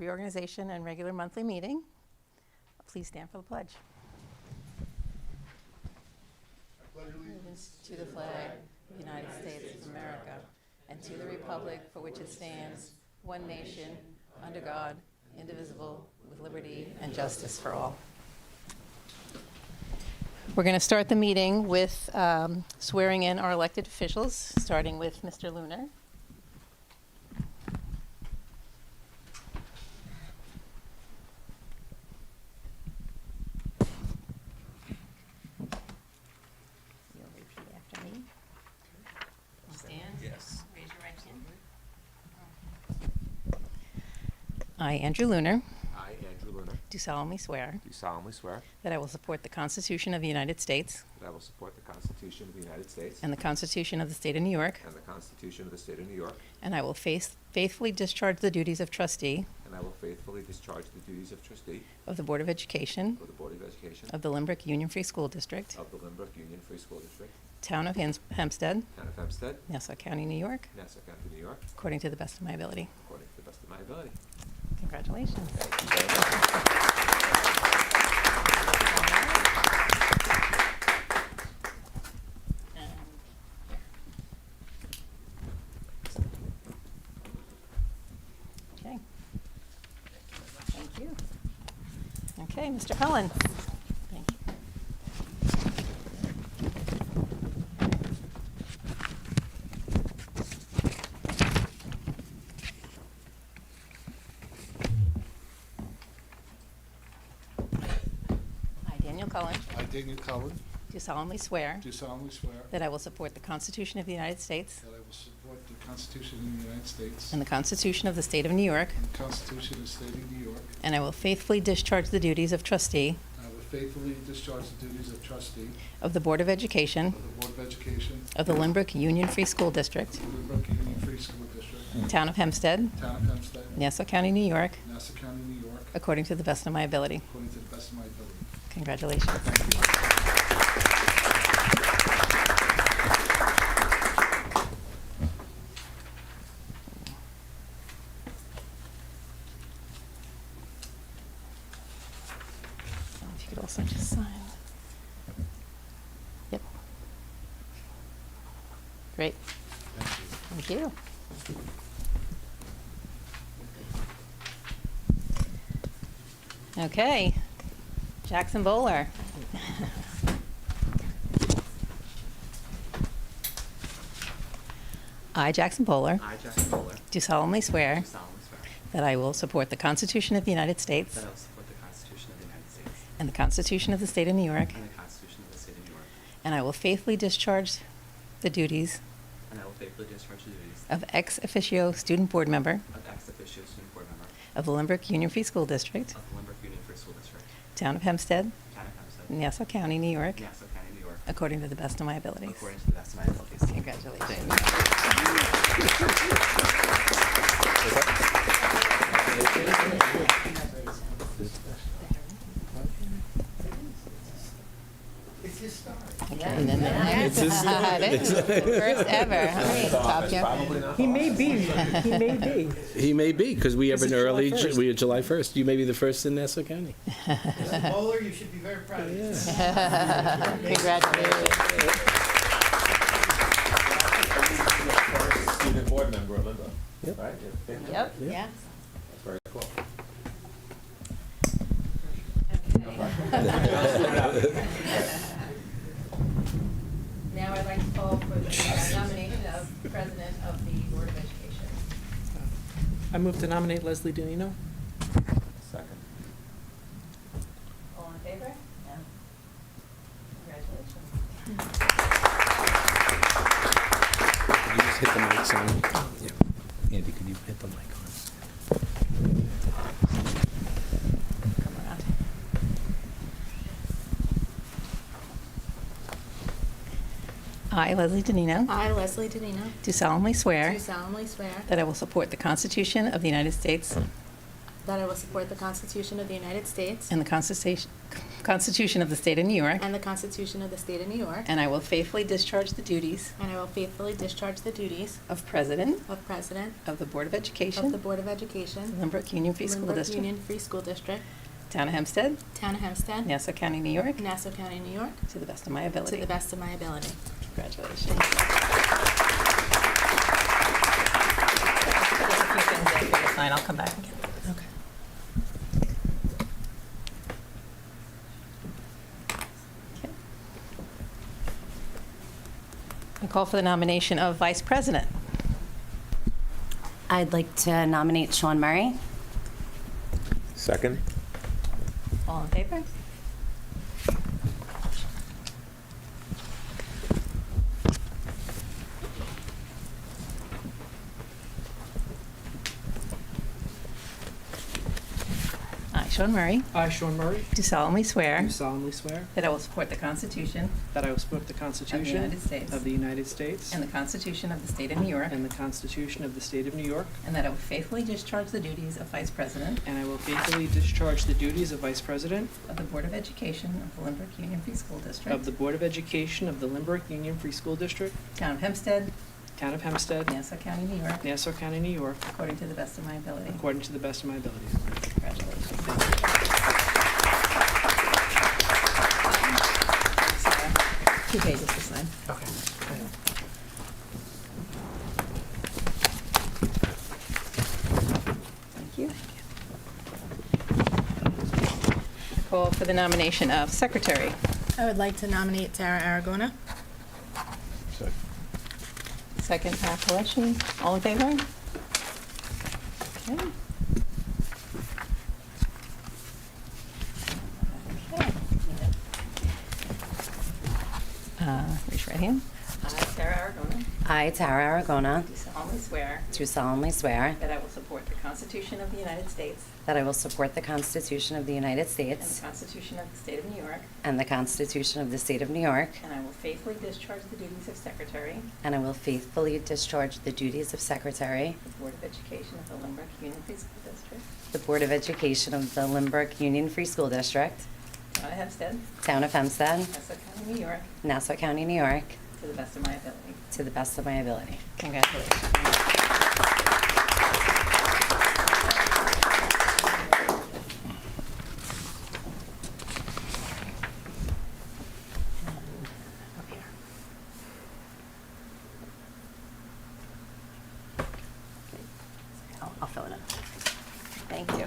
Reorganization and regular monthly meeting. Please stand for the pledge. Allegiance to the flag of the United States of America and to the republic for which it stands, one nation, under God, indivisible, with liberty and justice for all. We're going to start the meeting with swearing in our elected officials, starting with Mr. Lunar. You'll repeat after me. Stand. Yes. Raise your right hand. I, Andrew Lunar, I, Andrew Lunar, do solemnly swear do solemnly swear that I will support the Constitution of the United States that I will support the Constitution of the United States and the Constitution of the State of New York, and the Constitution of the State of New York, and I will faithfully discharge the duties of trustee and I will faithfully discharge the duties of trustee of the Board of Education of the Board of Education of the Lynbrook Union Free School District, of the Lynbrook Union Free School District, Town of Hempstead, Town of Hempstead, Nassau County, New York, Nassau County, New York, according to the best of my ability. according to the best of my ability. Congratulations. Thank you very much. Okay. Thank you. Okay, Mr. Cullen. Thank you. I, Daniel Cullen, I, Daniel Cullen, do solemnly swear do solemnly swear that I will support the Constitution of the United States that I will support the Constitution of the United States and the Constitution of the State of New York, and the Constitution of the State of New York. and I will faithfully discharge the duties of trustee I will faithfully discharge the duties of trustee of the Board of Education of the Board of Education of the Lynbrook Union Free School District, of the Lynbrook Union Free School District, Town of Hempstead, Town of Hempstead, Nassau County, New York, Nassau County, New York, according to the best of my ability. according to the best of my ability. Congratulations. Thank you. If you could also just sign. Yep. Great. Thank you. Okay. Jackson Bowler. I, Jackson Bowler, I, Jackson Bowler, do solemnly swear do solemnly swear that I will support the Constitution of the United States that I will support the Constitution of the United States and the Constitution of the State of New York, and the Constitution of the State of New York, and I will faithfully discharge the duties and I will faithfully discharge the duties of ex officio student board member of ex officio student board member of the Lynbrook Union Free School District, of the Lynbrook Union Free School District, Town of Hempstead, Town of Hempstead, Nassau County, New York, Nassau County, New York, according to the best of my abilities. according to the best of my abilities. Congratulations. Okay, and then the next, this is the first ever. Huh? Top here. He may be. He may be. He may be, because we have This an is early, July 1st. we are July 1st. You may be the first in Nassau County. Mr. Bowler, you should be very proud of yourself. Congratulations. First student board member of Lynbrook, Yep. right? Yep, yeah. That's very cool. Now I'd like to call for the nomination of President of the Board of Education. I move to nominate Leslie Danino. Second. All in favor? Yeah. Congratulations. Could you just hit the mic, son? Yeah. Andy, could you hit the mic on? Come around. I, Leslie Danino, I, Leslie Danino, do solemnly swear do solemnly swear that I will support the Constitution of the United States that I will support the Constitution of the United States and the Constitution Constitution of the State of New York, and the Constitution of the State of New York, and I will faithfully discharge the duties and I will faithfully discharge the duties of President of President of the Board of of the Education, Board of Education, Lynbrook Union Free School Lynbrook District, Union Free School District, Town of Hempstead, Town of Hempstead, Nassau County, New York, Nassau County, New York, to the best of my to ability. the best of my ability. Congratulations. There's a few things there for you to sign. I'll come back and get those. Okay. I call for the nomination of Vice President. I'd like to nominate Sean Murray. Second? All in favor? I, Sean Murray, I, Sean Murray, do solemnly swear do solemnly swear that I will support the Constitution that I will support the Constitution United States of the United States and the Constitution of the State of New York, and the Constitution of the State of New York, and that I will faithfully discharge the duties of Vice President and I will faithfully discharge the duties of Vice President of the Board of Education of the Lynbrook Union Free School District, of the Board of Education of the Lynbrook Union Free School District, Town of Hempstead, Town of Hempstead, Nassau County, New York, Nassau County, New York, according to the best of my ability. according to the best of my abilities. Congratulations. Two pages to sign. Okay. Thank you. I call for the nomination of Secretary. I would like to nominate Tara Aragona. Second, Pat Coletti. All in favor? Okay. Okay. Raise your right hand. I, Sarah Aragona, I, Tara Aragona, do solemnly swear do solemnly swear that I will support the Constitution of the United States that I will support the Constitution of the United and the States Constitution of the State of New York, and the Constitution of the State of New York, and I will faithfully discharge the duties of Secretary and I will faithfully discharge the duties of Secretary of the Board of Education of the Lynbrook Union Free School District, of the Board of Education of the Lynbrook Union Free School District, Town of Hempstead, Town of Hempstead, Nassau County, New York, Nassau County, New York, to the best of my ability. to the best of my ability. Congratulations. Up here. I'll fill it in. Thank you.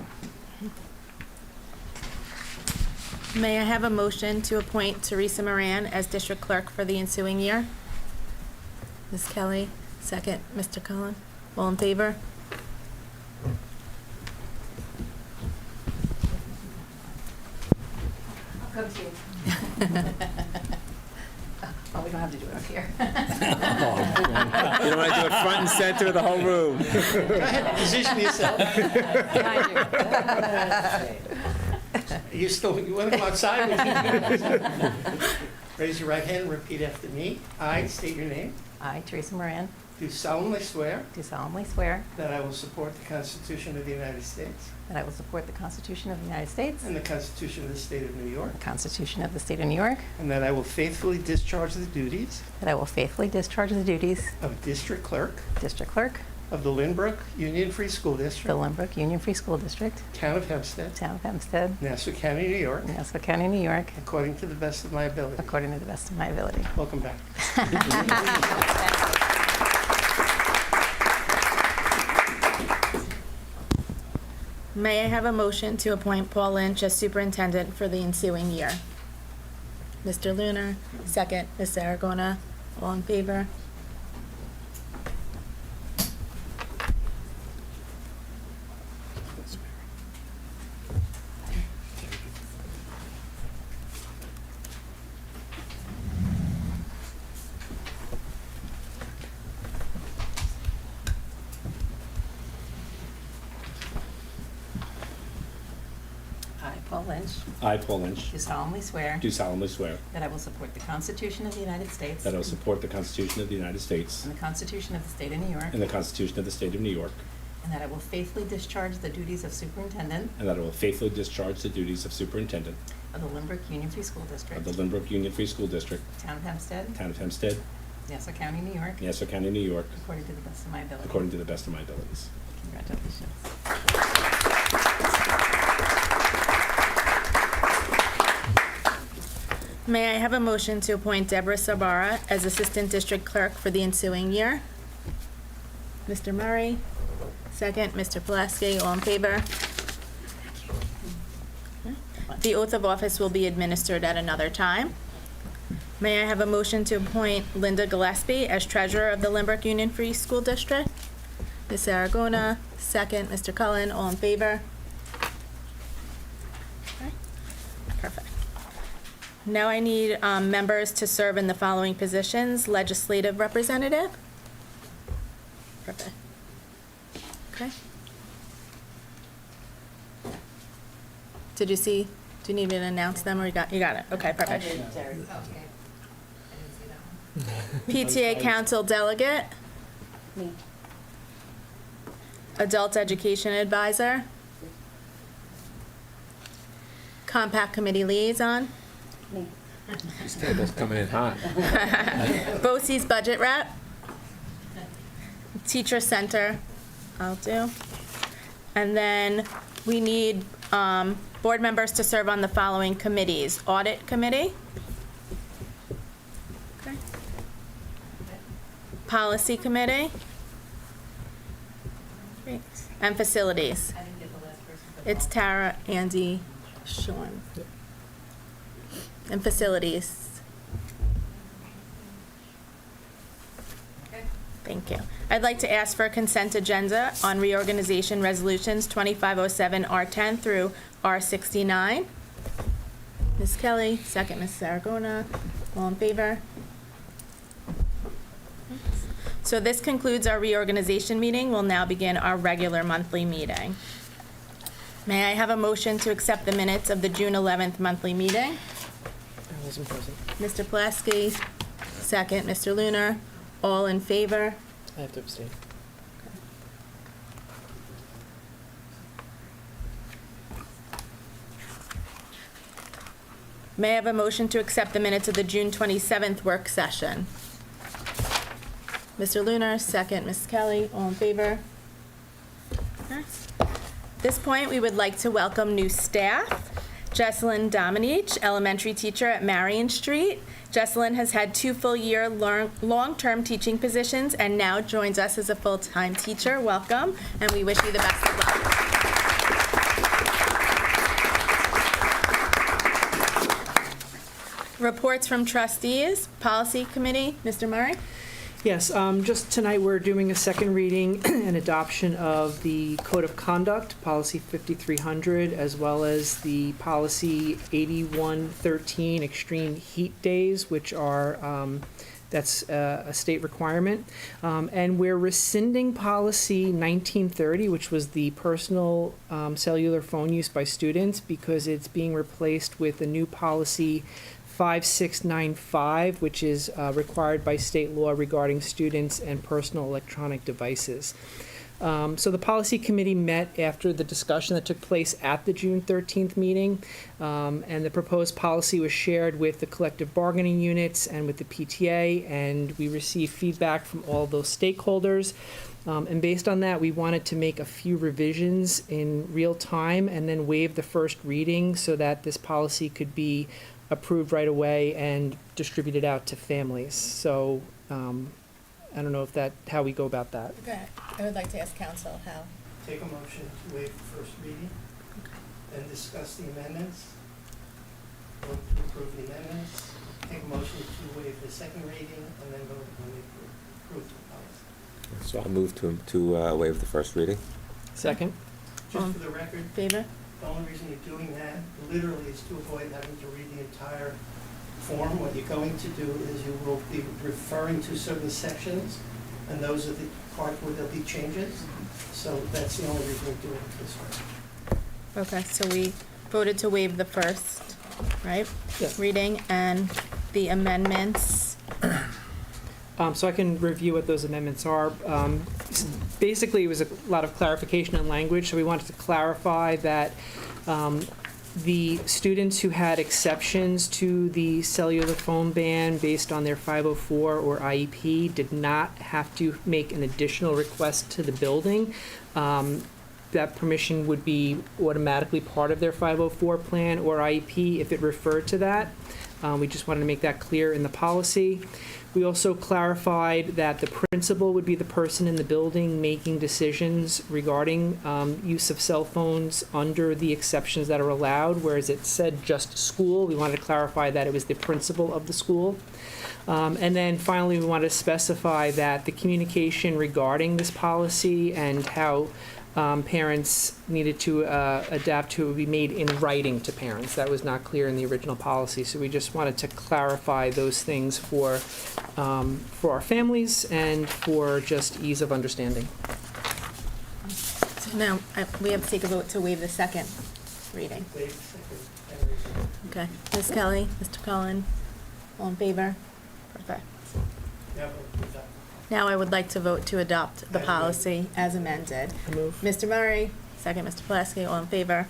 May I have a motion to appoint Teresa Moran as District Clerk for the ensuing year? Ms. Kelly, second. Mr. Cullen, all in favor? I'll come to you. Oh, we don't have to do it up here. You don't want to do it front and center of the whole room. Go ahead, position yourself. Behind you. You want to go outside? Raise your right hand and repeat after me. I state your name. I, Teresa Moran, Do solemnly swear do solemnly swear that I will support the Constitution of the United States that I will support the Constitution of the United States and the Constitution of the State of New York, the Constitution of the State of New York, and that I will faithfully discharge the duties that I will faithfully discharge the duties of District Clerk of District Clerk of the Lynbrook Union Free School of the District, Lynbrook Union Free School District, Town of Hempstead, Town of Hempstead, Nassau County, New York, Nassau County, New York, according to the best of my ability. according to the best of my ability. Welcome back. May I have a motion to appoint Paul Lynch as Superintendent for the ensuing year? Mr. Lunar, second. Ms. Aragona, all in favor? I, Paul Lynch, I, Paul Lynch, do solemnly swear do solemnly swear that I will support the Constitution of the United States that I will support the Constitution of the United States and the Constitution of the State of New York, and the Constitution of the State of New York, and that I will faithfully discharge the duties of superintendent and that I will faithfully discharge the duties of superintendent of the Lynbrook Union Free School of District, the Lynbrook Union Free School District, Town of Hempstead, Town of Hempstead, Nassau County, New York, Nassau County, New York, according to the best of my ability. according to the best of my abilities. Congratulations. May I have a motion to appoint Deborah Sabara as Assistant District Clerk for the ensuing year? Mr. Murray, second. Mr. Pulaski, all in favor? The oath of office will be administered at another time. May I have a motion to appoint Linda Gillespie as Treasurer of the Lynbrook Union Free School District? Ms. Aragona, second. Mr. Cullen, all in favor? Okay, perfect. Now I need members to serve in the following positions. Legislative representative. Perfect. Okay. Did you see, do you need me to announce them, or you got it? Okay, perfect. PTA Council Delegate. Me. Adult Education Advisor. Compact Committee Liaison. Me. This table's coming in hot. BOCES Budget Rep. Teacher Center, I'll do. And then we need board members to serve on the following committees. Audit Committee. Okay. Policy Committee. Great. And Facilities. I didn't get the last person. It's Tara, Andy, Sean. And Facilities. Okay. Thank you. I'd like to ask for a consent agenda on reorganization resolutions 2507 R10 through R69. Ms. Kelly, second. Ms. Saragona, all in favor? So this concludes our reorganization meeting. We'll now begin our regular monthly meeting. May I have a motion to accept the minutes of the June 11th monthly meeting? I wasn't present. Mr. Pulaski, second. Mr. Lunar, all in favor? I have to abstain. May I have a motion to accept the minutes of the June 27th work session? Mr. Lunar, second. Ms. Kelly, all in favor? Okay. At this point, we would like to welcome new staff. Jesselyn Dominich, elementary teacher at Marion Street. Jesselyn has had 2 full-year long-term teaching positions and now joins us as a full-time teacher. Welcome, and we wish you the best of luck. Reports from trustees, policy committee, Mr. Murray? Yes, just tonight, we're doing a second reading and adoption of the Code of Conduct, Policy 5300, as well as the Policy 8113, Extreme Heat Days, which are, that's a state requirement. And we're rescinding Policy 1930, which was the personal cellular phone use by students, because it's being replaced with a new policy 5695, which is required by state law regarding students and personal electronic devices. So the policy committee met after the discussion that took place at the June 13th meeting, and the proposed policy was shared with the collective bargaining units and with the PTA, and we received feedback from all those stakeholders. And based on that, we wanted to make a few revisions in real time and then waive the first reading so that this policy could be approved right away and distributed out to families. So I don't know if how we go about that. Okay, I would like to ask council how. Take a motion to waive the first reading and discuss the amendments. Vote to approve the amendments. Take a motion to waive the second reading and then vote when we approve the policy. So I'll move to waive the first reading. Second? Just for the record, Favor? the only reason you're doing that literally is to avoid having to read the entire form. What you're going to do is you will be referring to certain sections, and those are the parts where there'll be changes. So that's the only reason you're doing it this way. Okay, so we voted to waive the first, right? Yeah. Reading and the amendments. So I can review what those amendments are. basically, it was a lot of clarification on language, so we wanted to clarify that the students who had exceptions to the cellular phone ban based on their 504 or IEP did not have to make an additional request to the building. That permission would be automatically part of their 504 plan or IEP if it referred to that. We just wanted to make that clear in the policy. We also clarified that the principal would be the person in the building making decisions regarding use of cell phones under the exceptions that are allowed, whereas it said just school. We wanted to clarify that it was the principal of the school. And then finally, we wanted to specify that the communication regarding this policy and how parents needed to adapt to it would be made in writing to parents. That was not clear in the original policy, so we just wanted to clarify those things for our families and for just ease of understanding. So now, we have to take a vote to waive the second reading. Wait a second. Okay. Ms. Kelly, Mr. Cullen, all in favor? Perfect. Yeah, but without- Now I would like to vote to adopt the policy as amended. I move. Mr. Murray, second, Mr. Platsky, all in favor?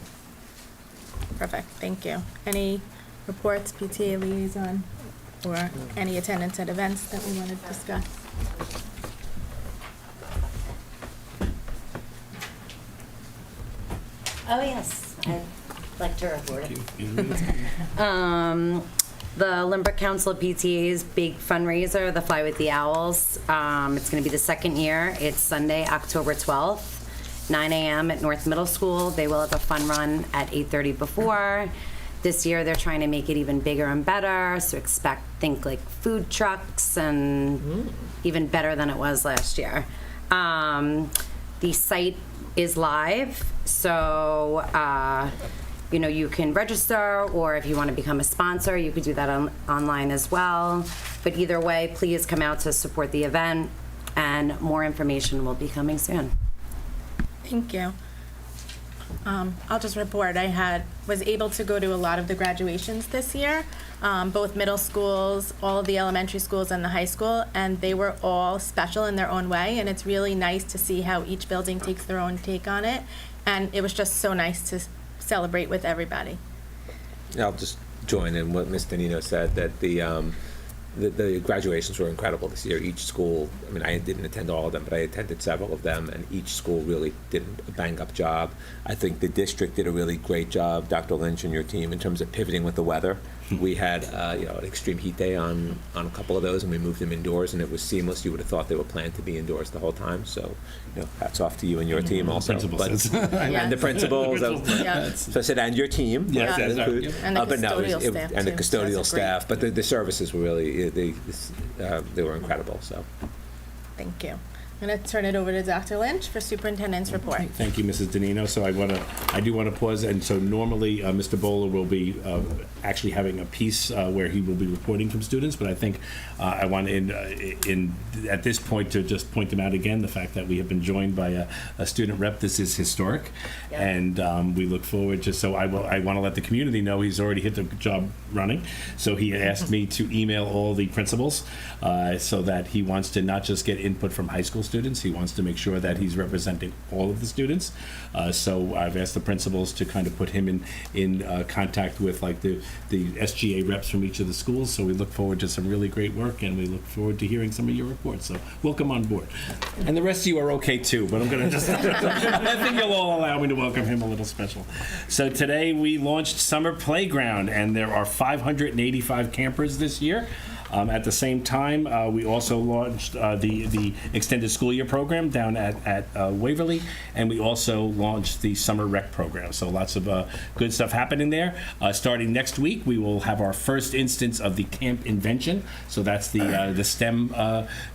Perfect, thank you. Any reports, PTA liaison, or any attendance at events that we want to discuss? Oh, yes, I'd like to report. The Lynbrook Council of PTA's big fundraiser, the Fly with the Owls. It's going to be the second year. It's Sunday, October 12th, 9 a.m. at North Middle School. They will have a fun run at 8:30 before. This year, they're trying to make it even bigger and better, so think like food trucks and even better than it was last year. The site is live, so you can register, or if you want to become a sponsor, you could do that online as well. But either way, please come out to support the event, and more information will be coming soon. Thank you. I'll just report, I was able to go to a lot of the graduations this year, both middle schools, all of the elementary schools, and the high school, and they were all special in their own way, and it's really nice to see how each building takes their own take on it, and it was just so nice to celebrate with everybody. I'll just join in what Ms. Danino said, that the graduations were incredible this year. Each school, I mean, I didn't attend all of them, but I attended several of them, and each school really did a bang-up job. I think the district did a really great job, Dr. Lynch and your team, in terms of pivoting with the weather. We had, an extreme heat day on a couple of those, and we moved them indoors, and it was seamless. You would have thought they were planned to be indoors the whole time. So, hats off to you and your team also. Principal But- says. and the principals. Yeah. So I said, and your team. Yes, that yes, includes- yes. And the but no, custodial staff, and the too. So custodial that's a great- staff. But the services were really, they were incredible. So. Thank you. I'm going to turn it over to Dr. Lynch for superintendent's report. Thank you, Mrs. Danino. So I do want to pause, and so normally Mr. Bowler will be actually having a piece where he will be reporting from students, but I think I want at this point to just point him out again, the fact that we have been joined by a student rep. This is historic, and we look forward to, so I want to let the community know he's already hit the job running. So he asked me to email all the principals so that he wants to not just get input from high school students, he wants to make sure that he's representing all of the students. So I've asked the principals to kind of put him in contact with like the SGA reps from each of the schools. So we look forward to some really great work, and we look forward to hearing some of your reports. So welcome on board. And the rest of you are okay too, but I'm going to just, I think you'll all allow me to welcome him a little special. So today we launched Summer Playground, and there are 585 campers this year. At the same time, we also launched the extended school year program down at Waverly, and we also launched the summer rec program. So lots of good stuff happening there. Starting next week, we will have our first instance of the Camp Invention. So that's the STEM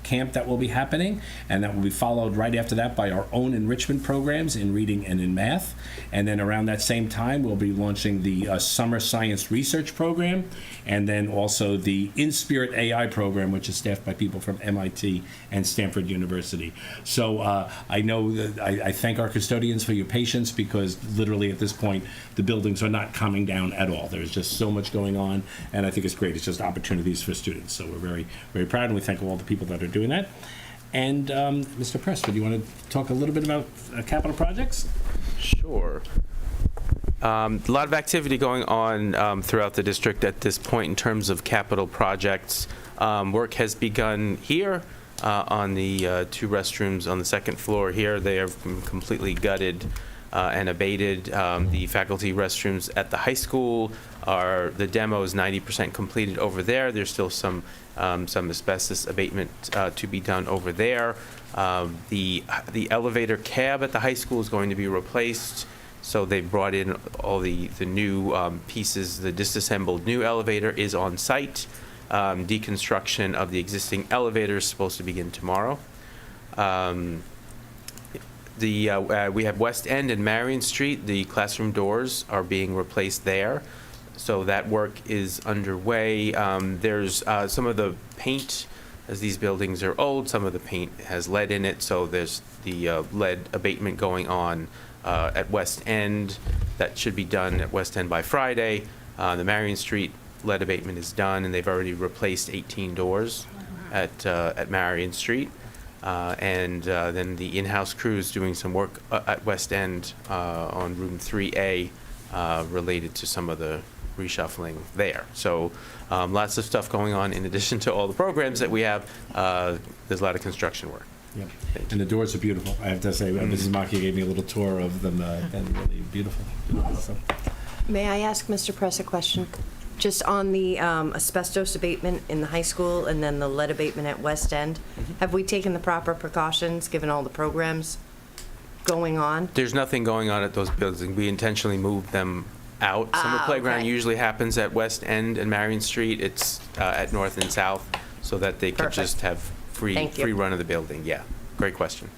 camp that will be happening, and that will be followed right after that by our own enrichment programs in reading and in math. And then around that same time, we'll be launching the summer science research program, and then also the In Spirit AI program, which is staffed by people from MIT and Stanford University. So I know that I thank our custodians for your patience, because literally at this point, the buildings are not coming down at all. There's just so much going on, and I think it's great. It's just opportunities for students. So we're very, very proud, and we thank all the people that are doing that. And Mr. Preston, do you want to talk a little bit about capital projects? Sure. A lot of activity going on throughout the district at this point in terms of capital projects. Work has begun here on the two restrooms on the second floor here. They are completely gutted and abated. The faculty restrooms at the high school the demo is 90% completed over there. There's still some asbestos abatement to be done over there. The elevator cab at the high school is going to be replaced. So they brought in all the new pieces. The disassembled new elevator is on site. Deconstruction of the existing elevator is supposed to begin tomorrow. We have West End and Marion Street. The classroom doors are being replaced there. So that work is underway. There's some of the paint, as these buildings are old, some of the paint has lead in it. So there's the lead abatement going on at West End. That should be done at West End by Friday. The Marion Street lead abatement is done, and they've already replaced 18 doors at Marion Street. And then the in-house crew is doing some work at West End on room 3A related to some of the reshuffling there. So lots of stuff going on in addition to all the programs that we have. There's a lot of construction work. Yep. And the doors are beautiful. I have to say, Mrs. Maki gave me a little tour of them, and really beautiful. So. May I ask Mr. Press a question? Just on the asbestos abatement in the high school and then the lead abatement at West End, have we taken the proper precautions given all the programs going on? There's nothing going on at those buildings. We intentionally moved them out. Summer playground okay. usually happens at West End and Marion Street. It's at North and South, so that they could Perfect. just have Thank you. free run of the building. Yeah, great question.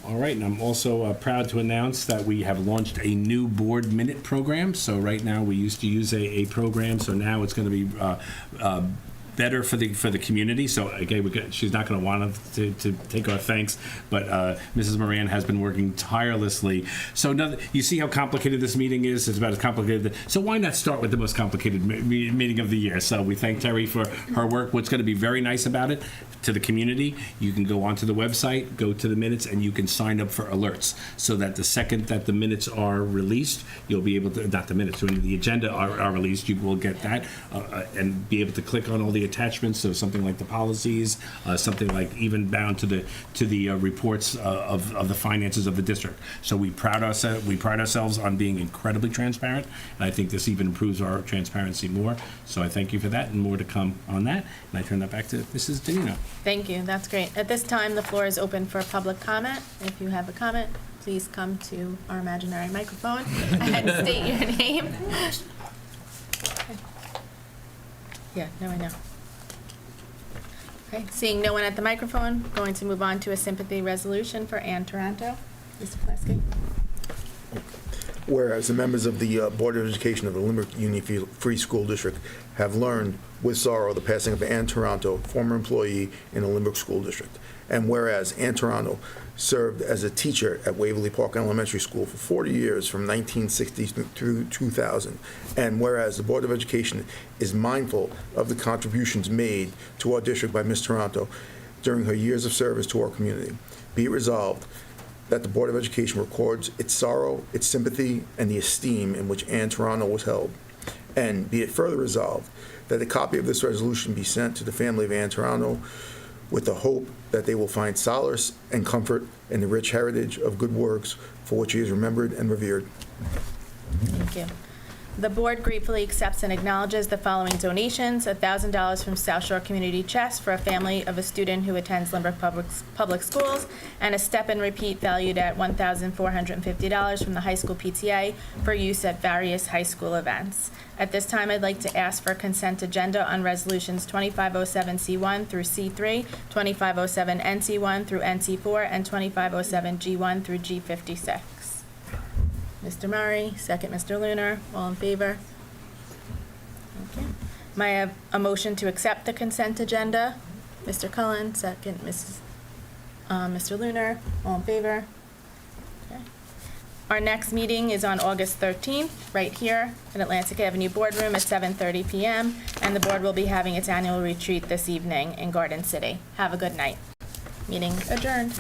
All right, and I'm also proud to announce that we have launched a new board minute program. So right now, we used to use a program, so now it's going to be better for the community. So again, she's not going to want to take our thanks, but Mrs. Moran has been working tirelessly. So you see how complicated this meeting is. It's about as complicated. So why not start with the most complicated meeting of the year? So we thank Terry for her work. What's going to be very nice about it to the community, you can go onto the website, go to the minutes, and you can sign up for alerts, so that the second that the minutes are released, you'll be able to, not the minutes, when the agenda are released, you will get that and be able to click on all the attachments. So something like the policies, something like even bound to the reports of the finances of the district. So we pride ourselves on being incredibly transparent, and I think this even improves our transparency more. So I thank you for that, and more to come on that. And I turn that back to Mrs. Danino. Thank you, that's great. At this time, the floor is open for public comment. If you have a comment, please come to our imaginary microphone and state your name. Yeah, no, I know. Okay, seeing no one at the microphone, going to move on to a sympathy resolution for Ann Taranto. Mr. Plaski. Whereas the members of the Board of Education of the Lynbrook Union Free School District have learned with sorrow the passing of Ann Taranto, former employee in the Lynbrook School District. And whereas Ann Taranto served as a teacher at Waverly Park Elementary School for 40 years from 1960 through 2000. And whereas the Board of Education is mindful of the contributions made to our district by Ms. Taranto during her years of service to our community, be it resolved that the Board of Education records its sorrow, its sympathy, and the esteem in which Ann Taranto was held. And be it further resolved that a copy of this resolution be sent to the family of Ann Taranto with the hope that they will find solace and comfort in the rich heritage of good works for which he is remembered and revered. Thank you. The board gratefully accepts and acknowledges the following donations: $1,000 from South Shore Community Chest for a family of a student who attends Lynbrook Public Schools, and a step and repeat valued at $1,450 from the high school PTA for use at various high school events. At this time, I'd like to ask for a consent agenda on resolutions 2507C1 through C3, 2507NC1 through NC4, and 2507G1 through G56. Mr. Murray, second Mr. Lunar, all in favor? Thank you. May I have a motion to accept the consent agenda? Mr. Cullen, second Mr. Lunar, all in favor? Okay. Our next meeting is on August 13th, right here in Atlantic Avenue Boardroom at 7:30 PM, and the board will be having its annual retreat this evening in Garden City. Have a good night. Meeting adjourned.